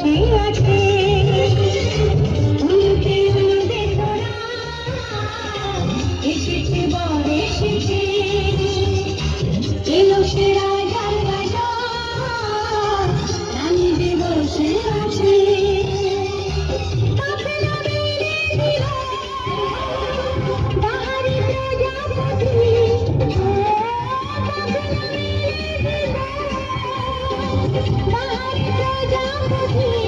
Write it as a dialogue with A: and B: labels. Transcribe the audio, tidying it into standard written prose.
A: বসে আছে উলুকে উলু দেখোরা এসেছে বর এসেছে এলো সে রাজার রাজা রানীদের বসে আছে কাফেলা বেড়ে দিল বাহারি প্রজাপতি কাফেলা বেড়ে দিল বাহারি প্রজাপতি